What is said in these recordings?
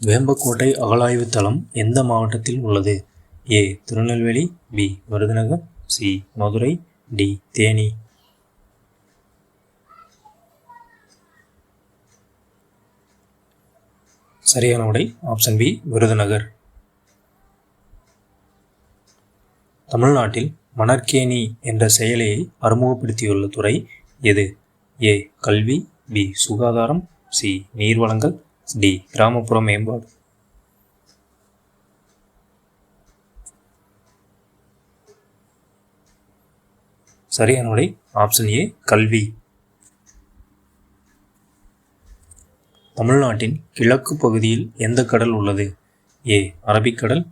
வேம்பக்கோட்டை அகழாய்வு தளம் எந்த மாவட்டத்தில் உள்ளது? A. Tirunelveli, B. Virudhunagar, C. Madurai, D. Theni. சரியான விடை ஆப்ஷன் பி. விருதுநகர். தமிழ்நாட்டில் மணற்கேணி என்ற செயலியை அறிமுகப்படுத்தியுள்ள துறை எது? ஏ. கல்வி, பி. சுகாதாரம், சி. நீர்வளங்கள், டி. கிராமப்புற மேம்பாடு. சரியான விடை ஆப்ஷன் ஏ. கல்வி. தமிழ்நாட்டின் கிழக்கு பகுதியில் எந்த கடல் உள்ளது? ஏ. அரபிக்கடல்,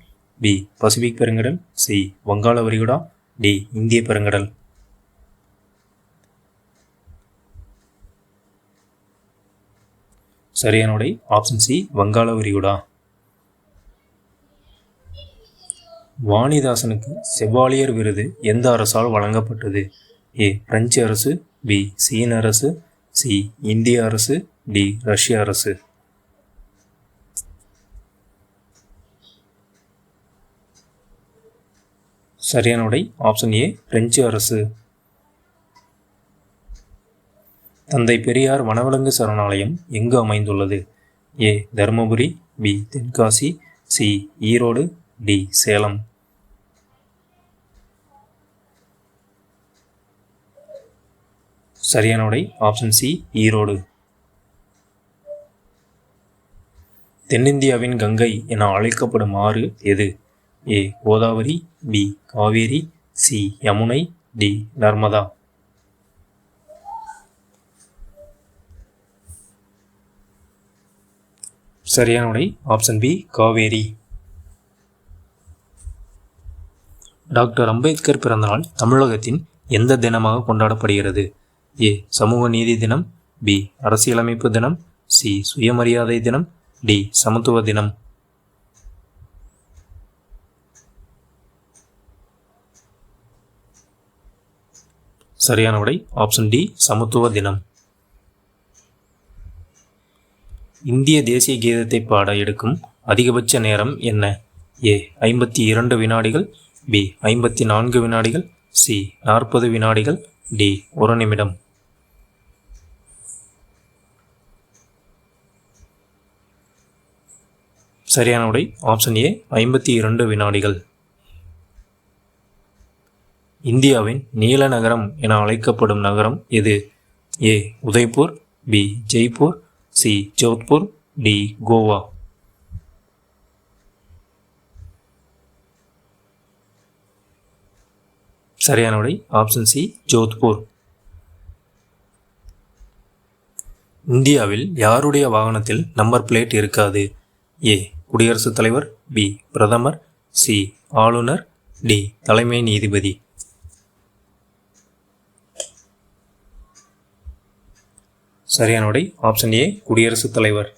பி. பசிபிக் பெருங்கடல், சி. வங்காள விரிகுடா, டி. இந்திய பெருங்கடல். சரியான விடை ஆப்ஷன் சி. வங்காள விரிகுடா. வாணிதாசனுக்கு செவாலியர் விருது எந்த அரசால் வழங்கப்பட்டது? ஏ. பிரெஞ்சு அரசு, பி. சீன அரசு, சி. இந்திய அரசு, டி. ரஷ்ய அரசு. சரியான விடை ஆப்ஷன் ஏ. பிரெஞ்சு அரசு. தந்தை பெரியார் வனவிலங்கு சரணாலயம் எங்கு அமைந்துள்ளது? A. Dharmapuri, B. Tenkasi, C. Erode, D. Salem. சரியான விடை ஆப்ஷன் சி. ஈரோடு. தென்னிந்தியாவின் கங்கை என அழைக்கப்படும் ஆறு எது? A. Godavari, B. Kaveri, C. Yamuna, D. Narmada. சரியான விடை option B. Kaveri. Doctor Ambedkar பிறந்தநாள் தமிழகத்தின் எந்த தினமாக கொண்டாடப்படுகிறது? ஏ. சமூக நீதி தினம், பி. அரசியலமைப்பு தினம், சி. சுயமரியாதை தினம், டி. சமத்துவ தினம். சரியான விடை ஆப்ஷன் டி. சமத்துவ தினம். இந்திய தேசிய கீதத்தை பாட எடுக்கும் அதிகபட்ச நேரம் என்ன? ஏ. 52 வினாடிகள், பி. 54 வினாடிகள், சி. 40 வினாடிகள், டி. 1 நிமிடம். சரியான விடை ஆப்ஷன் ஏ. 52 வினாடிகள். இந்தியாவின் நீல நகரம் என அழைக்கப்படும் நகரம் எது? A. Udaipur, B. Jaipur, C. Jodhpur, D. Goa. சரியான விடை ஆப்ஷன் சி. ஜோத்பூர். இந்தியாவில் யாருடைய வாகனத்தில் நம்பர் பிளேட் இருக்காது? ஏ. குடியரசுத் தலைவர், பி. பிரதமர், சி. ஆளுநர், டி. தலைமை நீதிபதி. சரியான விடை ஆப்ஷன் ஏ. குடியரசுத் தலைவர்.